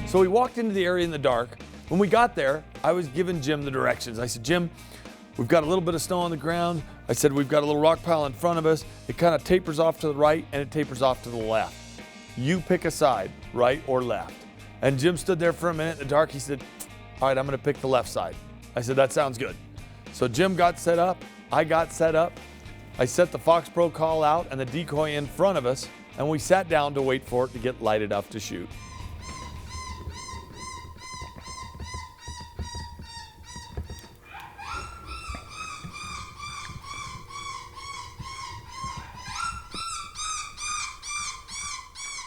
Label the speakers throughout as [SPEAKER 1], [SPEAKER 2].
[SPEAKER 1] So we walked into the area in the dark. When we got there, I was giving Jim the directions. I said, Jim, we've got a little bit of snow on the ground. I said, we've got a little rock pile in front of us. It kind of tapers off to the right and it tapers off to the left. You pick a side, right or left. And Jim stood there for a minute in the dark. He said, all right, I'm gonna pick the left side. I said, that sounds good. So Jim got set up, I got set up. I set the FoxPro call out and the decoy in front of us, and we sat down to wait for it to get light enough to shoot.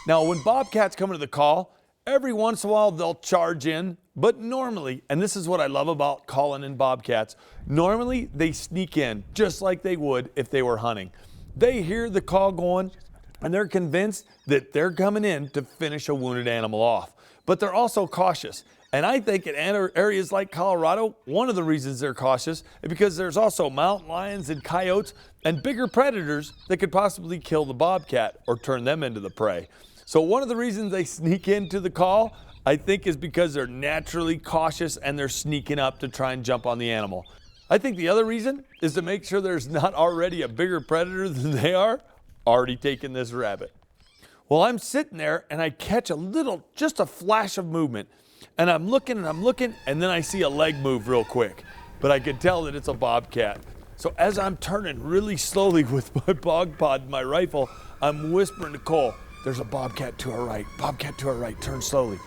[SPEAKER 1] Now, when bobcats come into the call, every once in a while they'll charge in, but normally, and this is what I love about calling in bobcats, normally they sneak in just like they would if they were hunting. They hear the call going and they're convinced that they're coming in to finish a wounded animal off. But they're also cautious. And I think in areas like Colorado, one of the reasons they're cautious is because there's also mountain lions and coyotes and bigger predators that could possibly kill the bobcat or turn them into the prey. So one of the reasons they sneak into the call, I think, is because they're naturally cautious and they're sneaking up to try and jump on the animal. I think the other reason is to make sure there's not already a bigger predator than they are already taking this rabbit. Well, I'm sitting there and I catch a little, just a flash of movement. And I'm looking, and then I see a leg move real quick. But I can tell that it's a bobcat. So as I'm turning really slowly with my bog pod, my rifle, I'm whispering to Cole, there's a bobcat to our right, turn slowly.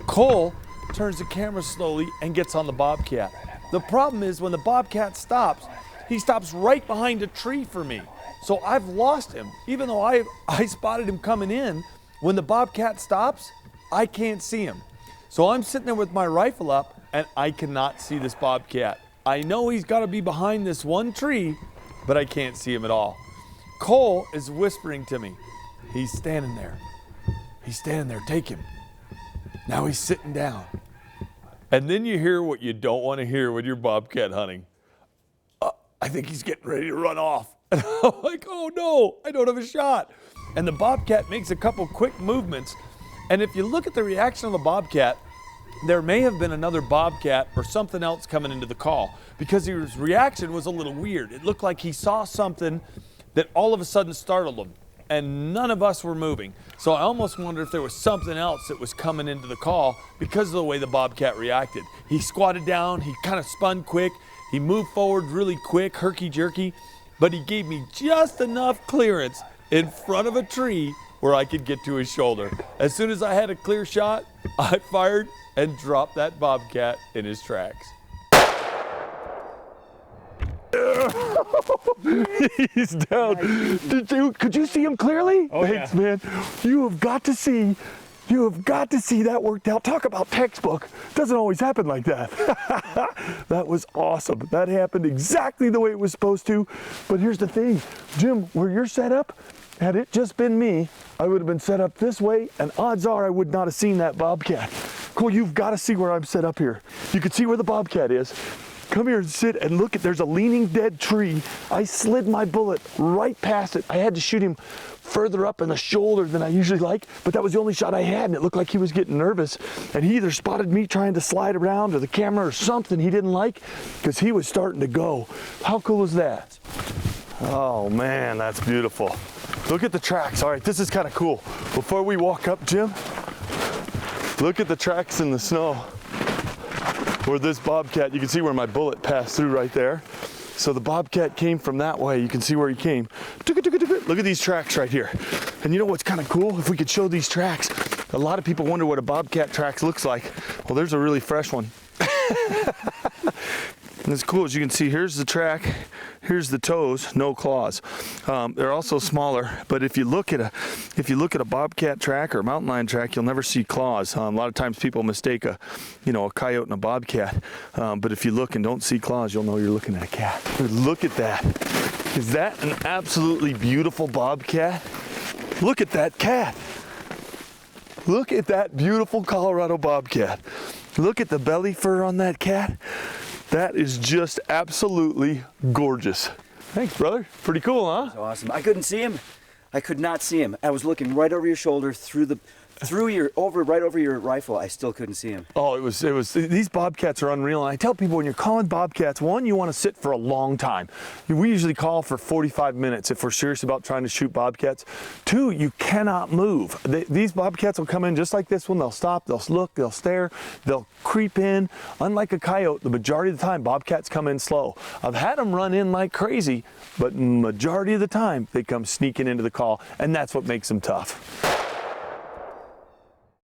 [SPEAKER 1] Cole turns the camera slowly and gets on the bobcat. The problem is when the bobcat stops, he stops right behind a tree for me. So I've lost him. Even though I spotted him coming in, when the bobcat stops, I can't see him. So I'm sitting there with my rifle up and I cannot see this bobcat. I know he's got to be behind this one tree, but I can't see him at all. Cole is whispering to me. He's standing there. Take him. Now he's sitting down. And then you hear what you don't want to hear when you're bobcat hunting. I think he's getting ready to run off. And I'm like, oh no, I don't have a shot. And the bobcat makes a couple quick movements. And if you look at the reaction of the bobcat, there may have been another bobcat or something else coming into the call because his reaction was a little weird. It looked like he saw something that all of a sudden startled him. And none of us were moving. So I almost wonder if there was something else that was coming into the call because of the way the bobcat reacted. He squatted down, he kind of spun quick, he moved forward really quick, herky-jerky, but he gave me just enough clearance in front of a tree where I could get to his shoulder. As soon as I had a clear shot, I fired and dropped that bobcat in his tracks. He's down. Could you see him clearly?
[SPEAKER 2] Oh,
[SPEAKER 1] Thanks,
[SPEAKER 2] yeah.
[SPEAKER 1] man. You have got to see that worked out. Talk about textbook. Doesn't always happen like that. That was awesome. That happened exactly the way it was supposed to. But here's the thing, Jim, where you're set up, had it just been me, I would have been set up this way, and odds are I would not have seen that bobcat. Cole, you've got to see where I'm set up here. You can see where the bobcat is. Come here and sit and look there's a leaning dead tree. I slid my bullet right past it. I had to shoot him further up in the shoulder than I usually like, but that was the only shot I had, and it looked like he was getting nervous. And he either spotted me trying to slide around or the camera or something he didn't like because he was starting to go. How cool is that? Oh man, that's beautiful. Look at the tracks. All right, this is kind of cool. Before we walk up, Jim, look at the tracks in the snow. Where this bobcat, you can see where my bullet passed through right there. So the bobcat came from that way. You can see where he came. Look at these tracks right here. And you know what's kind of cool? If we could show these tracks, a lot of people wonder what a bobcat tracks looks like. Well, there's a really fresh one. And it's cool, as you can see, here's the track, here's the toes, no claws. They're also smaller, but if you look at a bobcat track or a mountain lion track, you'll never see claws. A lot of times people mistake a coyote and a bobcat, but if you look and don't see claws, you'll know you're looking at a cat. But look at that. Is that an absolutely beautiful bobcat? Look at that cat. Look at that beautiful Colorado Bobcat. Look at the belly fur on that cat. That is just absolutely gorgeous. Thanks, brother. Pretty cool, huh?
[SPEAKER 2] That's awesome. I couldn't see him. I could not see him. I was looking right over your shoulder through the through right over your rifle, I still couldn't see him.
[SPEAKER 1] Oh, it was, these bobcats are unreal. And I tell people when you're calling bobcats, one, you want to sit for a long time. We usually call for 45 minutes if we're serious about trying to shoot bobcats. Two, you cannot move. These bobcats will come in just like this one. They'll stop, they'll look, they'll stare, they'll creep in. Unlike a coyote, the majority of the time, bobcats come in slow. I've had them run in like crazy, but majority of the time, they come sneaking into the call, and that's what makes them tough.